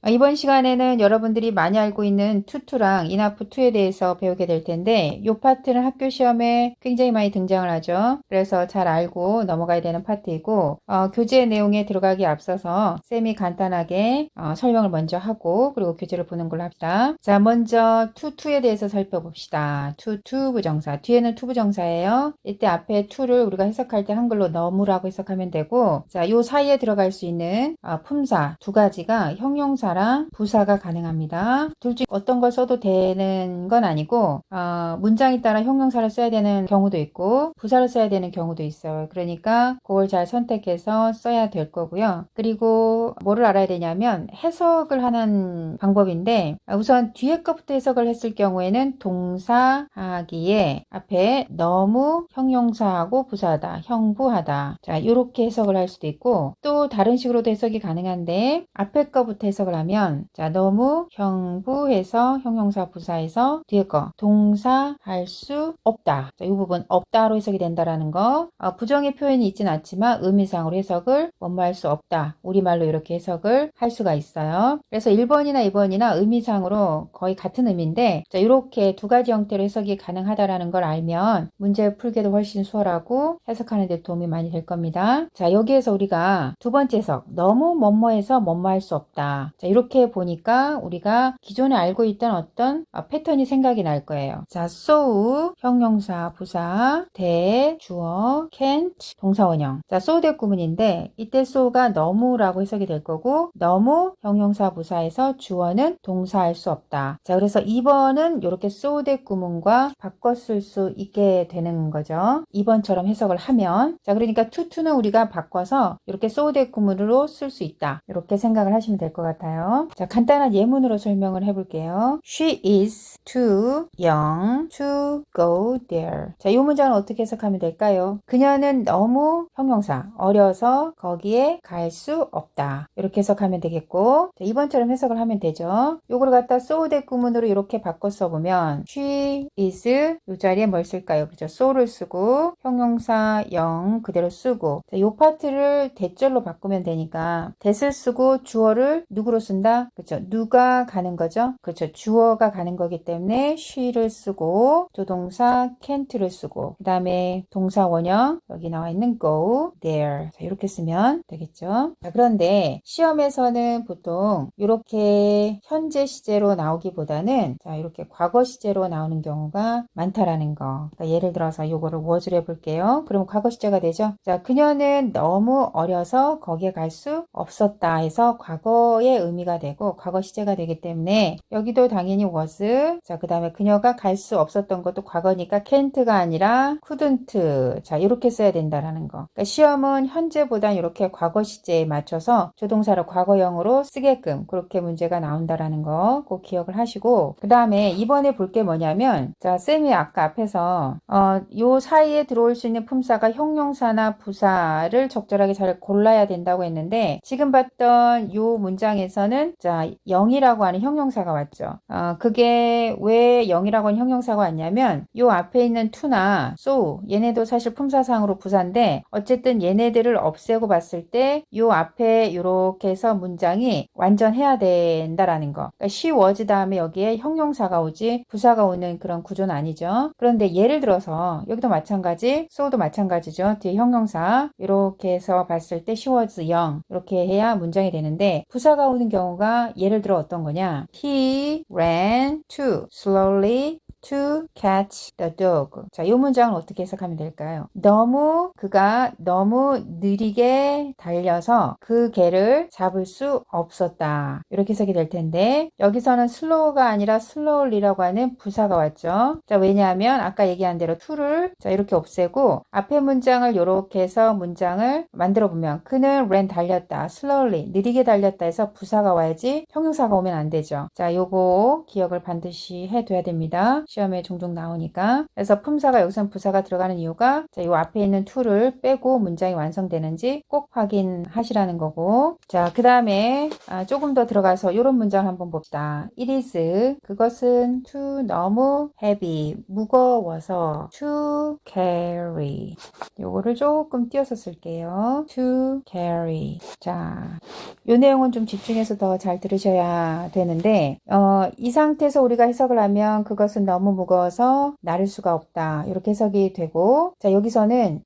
이번 시간에는 여러분들이 많이 알고 있는 투투랑 인하프 투에 대해서 배우게 될 텐데 이 파트는 학교 시험에 굉장히 많이 등장을 하죠. 그래서 잘 알고 넘어가야 되는 파트이고 교재 내용에 들어가기 앞서서 쌤이 간단하게 설명을 먼저 하고 그리고 교재를 보는 걸로 합시다. 자, 먼저 투투에 대해서 살펴봅시다. 투투 부정사. 뒤에는 투 부정사예요. 이때 앞에 투를 우리가 해석할 때 한글로 너무라고 해석하면 되고, 자, 요 사이에 들어갈 수 있는 품사 두 가지가 형용사랑 부사가 가능합니다. 둘 중 어떤 걸 써도 되는 건 아니고 문장에 따라 형용사를 써야 되는 경우도 있고 부사를 써야 되는 경우도 있어요. 그러니까 그걸 잘 선택해서 써야 될 거고요. 그리고 뭐를 알아야 되냐면 해석을 하는 방법인데 우선 뒤에 것부터 해석을 했을 경우에는 동사 하기에 앞에 너무 형용사하고 부사다, 형부하다. 자, 이렇게 해석을 할 수도 있고 또 다른 식으로도 해석이 가능한데 앞에 거부터 해석을 하면 자, 너무 형부해서 형용사 부사해서 뒤에 거 동사 할 수 없다. 자, 이 부분 없다로 해석이 된다라는 거. 부정의 표현이 있진 않지만 의미상으로 해석을 원무할 수 없다. 우리말로 이렇게 해석을 할 수가 있어요. 그래서 1번이나 2번이나 의미상으로 거의 같은 의미인데 자, 이렇게 두 가지 형태로 해석이 가능하다라는 걸 알면 문제 풀기도 훨씬 수월하고 해석하는 데 도움이 많이 될 겁니다. 자, 여기에서 우리가 두 번째 해석 너무 뭐뭐해서 뭐뭐할 수 없다. 자, 이렇게 보니까 우리가 기존에 알고 있던 어떤 패턴이 생각이 날 거예요. 자, so 형용사 부사 대 주어 can't 동사 원형. 자, so 대 구문인데 이때 so가 너무라고 해석이 될 거고 너무 형용사 부사에서 주어는 동사 할 수 없다. 자, 그래서 2번은 이렇게 so 대 구문과 바꿔 쓸 수 있게 되는 거죠. 2번처럼 해석을 하면 자, 그러니까 투는 우리가 바꿔서 이렇게 so 대 구문으로 쓸 수 있다. 이렇게 생각을 하시면 될 것 같아요. 자, 간단한 예문으로 설명을 해볼게요. She is too young to go there. 자, 이 문장은 어떻게 해석하면 될까요? 그녀는 너무 형용사, 어려서 거기에 갈 수 없다. 이렇게 해석하면 되겠고 자, 2번처럼 해석을 하면 되죠. 요거를 갖다 so 대 구문으로 이렇게 바꿔 써보면 she is 이 자리에 뭘 쓸까요? 그죠? so를 쓰고 형용사 영 그대로 쓰고 자, 요 파트를 대절로 바꾸면 되니까 that을 쓰고 주어를 누구로 쓴다? 그렇죠. 누가 가는 거죠? 그렇죠. 주어가 가는 거기 때문에 she를 쓰고 조동사 can't를 쓰고 그 다음에 동사 원형 여기 나와 있는 go there 자, 이렇게 쓰면 되겠죠. 자, 그런데 시험에서는 보통 이렇게 현재 시제로 나오기보다는 자, 이렇게 과거 시제로 나오는 경우가 많다라는 거. 그러니까 예를 들어서 요거를 was를 해볼게요. 그럼 과거 시제가 되죠. 자, 그녀는 너무 어려서 거기에 갈 수 없었다 해서 과거의 의미가 되고 과거 시제가 되기 때문에 여기도 당연히 was 자, 그 다음에 그녀가 갈 수 없었던 것도 과거니까 can't가 아니라 couldn't 자, 이렇게 써야 된다라는 거. 그러니까 시험은 현재보다 이렇게 과거 시제에 맞춰서 조동사를 과거형으로 쓰게끔 그렇게 문제가 나온다라는 거 꼭 기억을 하시고 그 다음에 이번에 볼 게 뭐냐면 자, 쌤이 아까 앞에서 요 사이에 들어올 수 있는 품사가 형용사나 부사를 적절하게 잘 골라야 된다고 했는데 지금 봤던 요 문장에서는 자, 0이라고 하는 형용사가 왔죠. 그게 왜 0이라고 하는 형용사가 왔냐면 요 앞에 있는 to나 so 얘네도 사실 품사상으로 부사인데 어쨌든 얘네들을 없애고 봤을 때 요 앞에 요렇게 해서 문장이 완전해야 된다라는 거. 그러니까 she was 다음에 여기에 형용사가 오지 부사가 오는 그런 구조는 아니죠. 그런데 예를 들어서 여기도 마찬가지 so도 마찬가지죠. 뒤에 형용사 이렇게 해서 봤을 때 she was young 이렇게 해야 문장이 되는데 부사가 오는 경우가 예를 들어 어떤 거냐 he ran too slowly to catch the dog. 자, 이 문장을 어떻게 해석하면 될까요? 그가 너무 느리게 달려서 그 개를 잡을 수 없었다. 이렇게 해석이 될 텐데 여기서는 slow가 아니라 slowly라고 하는 부사가 왔죠. 자, 왜냐하면 아까 얘기한 대로 to를 자, 이렇게 없애고 앞에 문장을 이렇게 해서 문장을 만들어 보면 그는 ran 달렸다. slowly 느리게 달렸다 해서 부사가 와야지 형용사가 오면 안 되죠. 자, 요거 기억을 반드시 해둬야 됩니다. 시험에 종종 나오니까. 그래서 품사가 여기선 부사가 들어가는 이유가 자, 이 앞에 있는 to를 빼고 문장이 완성되는지 꼭 확인하시라는 거고. 자, 그 다음에 조금 더 들어가서 이런 문장을 한번 봅시다. It is 그것은 too 너무 heavy 무거워서 to carry. 요거를 조금 띄어서 쓸게요. to carry. 자, 요 내용은 좀 집중해서 더 잘 들으셔야 되는데 이 상태에서 우리가 해석을 하면 그것은 너무 무거워서 나를 수가 없다. 이렇게 해석이 되고 자 여기서는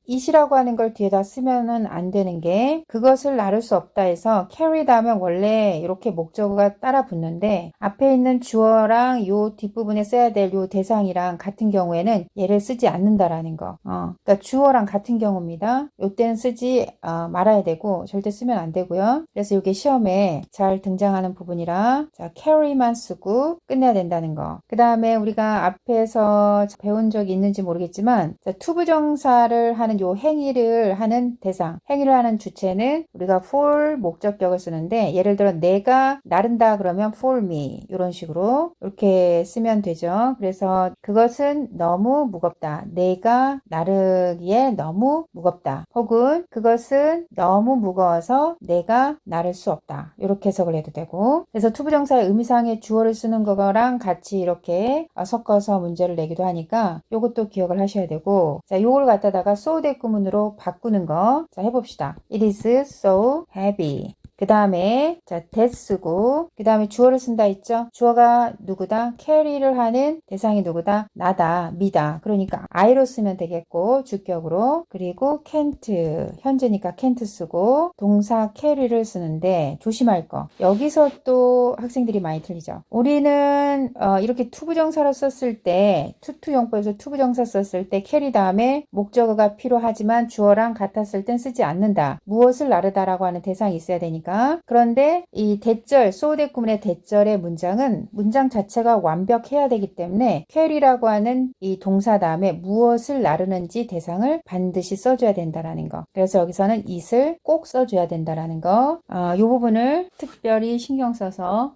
it이라고 하는 걸 뒤에다 쓰면은 안 되는 게 그것을 나를 수 없다 해서 carry 다음에 원래 이렇게 목적어가 따라 붙는데 앞에 있는 주어랑 요 뒷부분에 써야 될 요 대상이랑 같은 경우에는 얘를 쓰지 않는다라는 거. 그러니까 주어랑 같은 경우입니다. 요때는 쓰지 말아야 되고 절대 쓰면 안 되고요. 그래서 이게 시험에 잘 등장하는 부분이라 자 carry만 쓰고 끝내야 된다는 거. 그 다음에 우리가 앞에서 배운 적이 있는지 모르겠지만 자, 투부정사를 하는 요 행위를 하는 대상, 행위를 하는 주체는 우리가 for 목적격을 쓰는데 예를 들어 내가 나른다 그러면 for me 이런 식으로 이렇게 쓰면 되죠. 그래서 그것은 너무 무겁다. 내가 나르기에 너무 무겁다. 혹은 그것은 너무 무거워서 내가 나를 수 없다. 이렇게 해석을 해도 되고 그래서 투부정사의 의미상의 주어를 쓰는 거랑 같이 이렇게 섞어서 문제를 내기도 하니까 요것도 기억을 하셔야 되고 자 요걸 갖다다가 so 대 구문으로 바꾸는 거 자 해봅시다. It is so heavy. 그 다음에 자 that 쓰고 그 다음에 주어를 쓴다 했죠. 주어가 누구다? carry를 하는 대상이 누구다? 나다, 미다. 그러니까 I로 쓰면 되겠고 주격으로 그리고 can't 현재니까 can't 쓰고 동사 carry를 쓰는데 조심할 거 여기서 또 학생들이 많이 틀리죠. 우리는 이렇게 투부정사로 썼을 때 투투용법에서 투부정사 썼을 때 carry 다음에 목적어가 필요하지만 주어랑 같았을 땐 쓰지 않는다. 무엇을 나르다라고 하는 대상이 있어야 되니까 그런데 이 대절, so 대 구문의 대절의 문장은 문장 자체가 완벽해야 되기 때문에 carry라고 하는 이 동사 다음에 무엇을 나르는지 대상을 반드시 써줘야 된다라는 거. 그래서 여기서는 it을 꼭 써줘야 된다라는 거. 이 부분을 특별히 신경 써서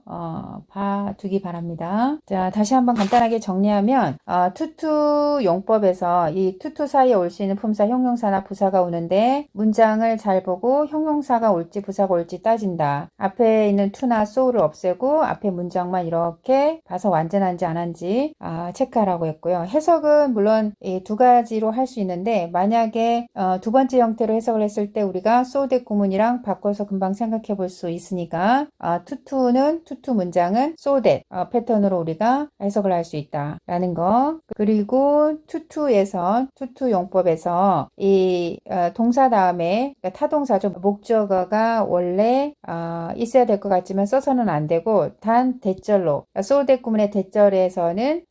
봐두기 바랍니다. 자, 다시 한번 간단하게 정리하면 투투 용법에서 이 투투 사이에 올 수 있는 품사, 형용사나 부사가 오는데 문장을 잘 보고 형용사가 올지 부사가 올지 따진다. 앞에 있는 to나 so를 없애고 앞에 문장만 이렇게 봐서 완전한지 안 한지 체크하라고 했고요. 해석은 물론 이 두 가지로 할 수 있는데 만약에 두 번째 형태로 해석을 했을 때 우리가 so 대 구문이랑 바꿔서 금방 생각해 볼 수 있으니까 투투 문장은 so that 패턴으로 우리가 해석을 할 수 있다라는 거. 그리고 투투 용법에서 이 동사 다음에 그러니까 타동사죠. 목적어가 원래 있어야 될 것 같지만 써서는 안 되고 단 대절로 so 대 구문의 대절에서는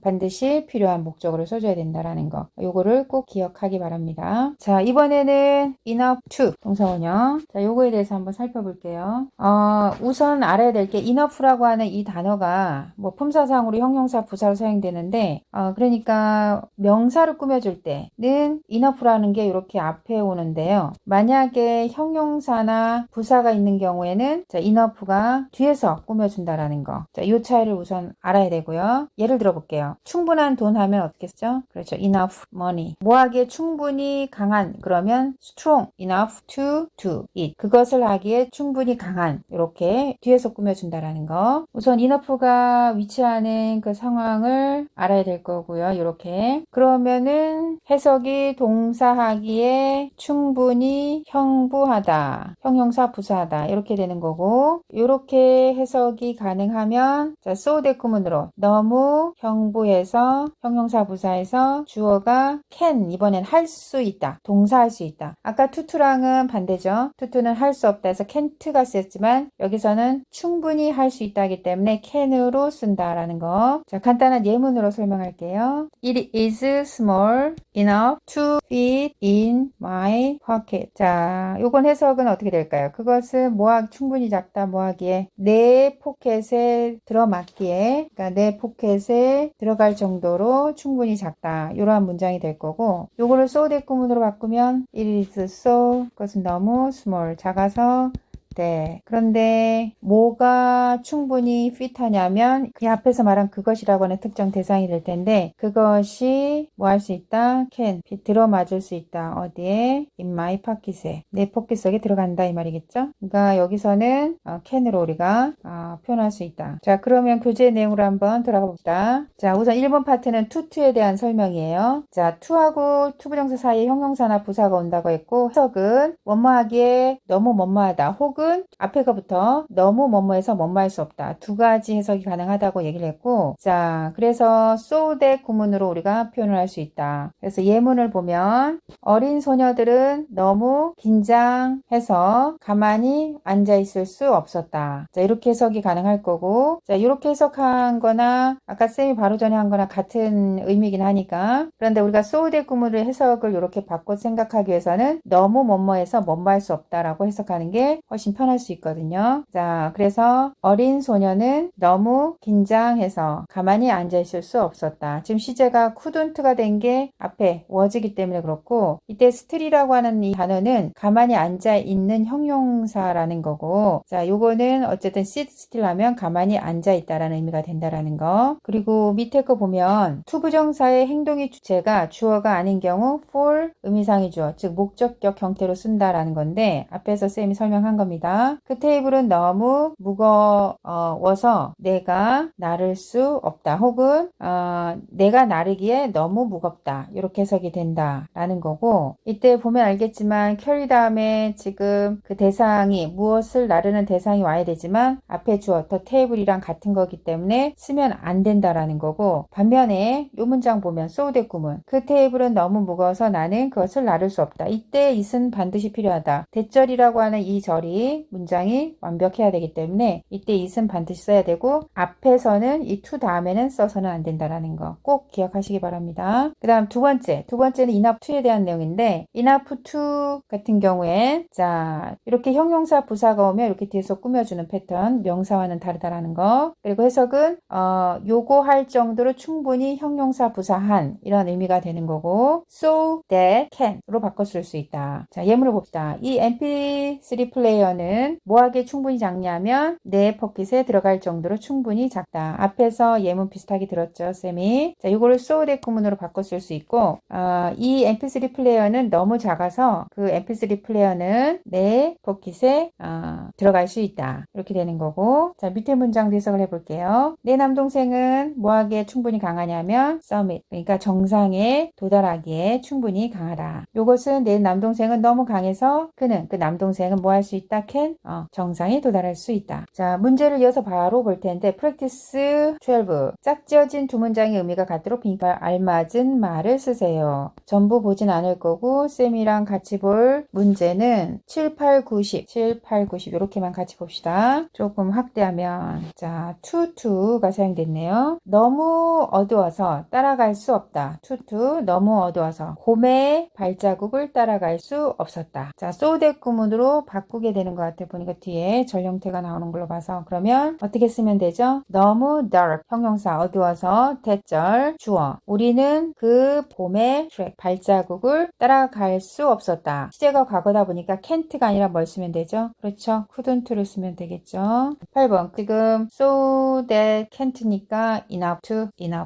반드시 필요한 목적어를 써줘야 된다라는 거. 요거를 꼭 기억하기 바랍니다. 자, 이번에는 enough to 동사원형. 자, 요거에 대해서 한번 살펴볼게요. 우선 알아야 될 게 enough라고 하는 이 단어가 뭐 품사상으로 형용사, 부사로 사용되는데 그러니까 명사를 꾸며줄 때는 enough라는 게 이렇게 앞에 오는데요. 만약에 형용사나 부사가 있는 경우에는 자, enough가 뒤에서 꾸며준다라는 거. 자, 이 차이를 우선 알아야 되고요. 예를 들어 볼게요. 충분한 돈 하면 어떻게 쓰죠? 그렇죠. enough money. 뭐하기에 충분히 강한 그러면 strong enough to do it. 그것을 하기에 충분히 강한 이렇게 뒤에서 꾸며준다라는 거. 우선 enough가 위치하는 그 상황을 알아야 될 거고요. 이렇게 그러면은 해석이 동사하기에 충분히 형부하다, 형용사 부사하다 이렇게 되는 거고 이렇게 해석이 가능하면 자, so 대 구문으로 너무 형부해서 형용사 부사해서 주어가 can 이번엔 할 수 있다, 동사할 수 있다. 아까 투투랑은 반대죠. 투투는 할 수 없다 해서 can't가 쓰였지만 여기서는 충분히 할 수 있다기 때문에 can으로 쓴다라는 거. 자, 간단한 예문으로 설명할게요. It is small enough to fit in my pocket. 자, 요건 해석은 어떻게 될까요? 그것은 충분히 작다, 뭐하기에 내 포켓에 들어맞기에, 그러니까 내 포켓에 들어갈 정도로 충분히 작다. 이러한 문장이 될 거고, 요거를 so 대 구문으로 바꾸면 it is so, 그것은 너무 small, 작아서 네. 그런데 뭐가 충분히 핏하냐면 그 앞에서 말한 그것이라고 하는 특정 대상이 될 텐데 그것이 뭐 할 수 있다? can 들어맞을 수 있다. 어디에? in my pocket에 내 포켓 속에 들어간다 이 말이겠죠? 그러니까 여기서는 can으로 우리가 표현할 수 있다. 자, 그러면 교재 내용으로 한번 돌아가 봅시다. 자, 우선 1번 파트는 투에 대한 설명이에요. 자, 투하고 투부정사 사이에 형용사나 부사가 온다고 했고 해석은 뭐뭐하기에 너무 뭐뭐하다 혹은 앞에 거부터 너무 뭐뭐해서 뭐뭐할 수 없다. 두 가지 해석이 가능하다고 얘기를 했고 자, 그래서 so that 구문으로 우리가 표현을 할 수 있다. 그래서 예문을 보면 어린 소녀들은 너무 긴장해서 가만히 앉아 있을 수 없었다. 자, 이렇게 해석이 가능할 거고 자, 이렇게 해석한 거나 아까 쌤이 바로 전에 한 거나 같은 의미긴 하니까 그런데 우리가 so that 구문의 해석을 이렇게 바꿔 생각하기 위해서는 너무 뭐뭐해서 뭐뭐할 수 없다라고 해석하는 게 훨씬 편할 수 있거든요. 자, 그래서 어린 소녀는 너무 긴장해서 가만히 앉아 있을 수 없었다. 지금 시제가 couldn't가 된 게 앞에 was이기 때문에 그렇고 이때 still이라고 하는 이 단어는 가만히 앉아 있는 형용사라는 거고 자, 요거는 어쨌든 sit still 하면 가만히 앉아 있다라는 의미가 된다라는 거. 그리고 밑에 거 보면 투부정사의 행동이 주체가 주어가 아닌 경우 for 의미상의 주어 즉 목적격 형태로 쓴다라는 건데 앞에서 쌤이 설명한 겁니다. 그 테이블은 너무 무거워서 내가 나를 수 없다 혹은 내가 나르기에 너무 무겁다 이렇게 해석이 된다라는 거고 이때 보면 알겠지만 carry 다음에 지금 그 대상이 무엇을 나르는 대상이 와야 되지만 앞에 주어 더 테이블이랑 같은 거기 때문에 쓰면 안 된다라는 거고 반면에 이 문장 보면 so that 구문 그 테이블은 너무 무거워서 나는 그것을 나를 수 없다. 이때 it은 반드시 필요하다. 대절이라고 하는 이 절이 문장이 완벽해야 되기 때문에 이때 it은 반드시 써야 되고 앞에서는 이 to 다음에는 써서는 안 된다라는 거 꼭 기억하시기 바랍니다. 그 다음 두 번째는 enough to에 대한 내용인데 enough to 같은 경우에 자 이렇게 형용사 부사가 오면 이렇게 뒤에서 꾸며주는 패턴 명사와는 다르다라는 거 그리고 해석은 요구할 정도로 충분히 형용사 부사한 이런 의미가 되는 거고 so that can으로 바꿔 쓸 수 있다. 자 예문을 봅시다. 이 mp3 플레이어는 뭐하기에 충분히 작냐면 내 포켓에 들어갈 정도로 충분히 작다. 앞에서 예문 비슷하게 들었죠 쌤이. 자 이거를 so that 구문으로 바꿔 쓸 수 있고 이 mp3 플레이어는 너무 작아서 그 mp3 플레이어는 내 포켓에 들어갈 수 있다. 이렇게 되는 거고 자 밑에 문장도 해석을 해볼게요. 내 남동생은 뭐하기에 충분히 강하냐면 summit 그러니까 정상에 도달하기에 충분히 강하다. 요것은 내 남동생은 너무 강해서 그는 그 남동생은 뭐 할 수 있다? can 정상에 도달할 수 있다. 자 문제를 이어서 바로 볼 텐데 practice 12 짝지어진 두 문장의 의미가 같도록 빈칸 알맞은 말을 쓰세요. 전부 보진 않을 거고 쌤이랑 같이 볼 문제는 7, 8, 90 이렇게만 같이 봅시다. 조금 확대하면 자 to가 사용됐네요. 너무 어두워서 따라갈 수 없다. to 너무 어두워서 곰의 발자국을 따라갈 수 없었다. 자 so that 구문으로 바꾸게 되는 것 같아 보니까 뒤에 절 형태가 나오는 걸로 봐서 그러면 어떻게 쓰면 되죠? 너무 dark 형용사 어두워서 대절 주어 우리는 그 곰의 발자국을 따라갈 수 없었다. 시제가 과거다 보니까 can't가 아니라 뭘 쓰면 되죠? 그렇죠. couldn't를 쓰면 되겠죠. 8번 지금 so that can't니까 enough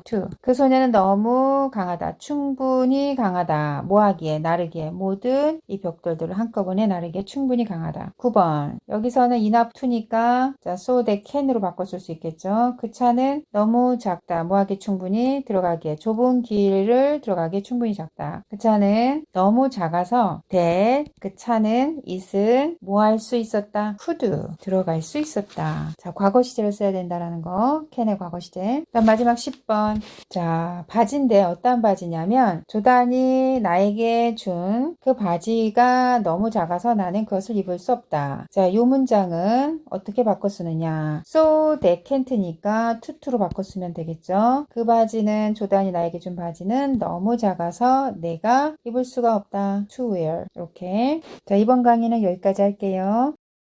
to 그 소녀는 너무 강하다. 충분히 강하다. 뭐하기에 나르기에 모든 이 벽돌들을 한꺼번에 나르기에 충분히 강하다. 9번 여기서는 enough to니까 자 so that can으로 바꿔 쓸 수 있겠죠. 그 차는 너무 작다. 뭐하기에 충분히 들어가기에 좁은 길을 들어가기에 충분히 작다. 그 차는 너무 작아서 that 그 차는 it은 뭐 할 수 있었다? could 들어갈 수 있었다. 자 과거 시제를 써야 된다라는 거 can의 과거 시제. 그다음 마지막 10번 자 바지인데 어떤 바지냐면 조단이 나에게 준 그 바지가 너무 작아서 나는 그것을 입을 수 없다. 자 이 문장은 어떻게 바꿔 쓰느냐 so that can't니까 to로 바꿔 쓰면 되겠죠. 그 바지는 조단이 나에게 준 바지는 너무 작아서 내가 입을 수가 없다. to wear 이렇게 자 이번 강의는 여기까지 할게요.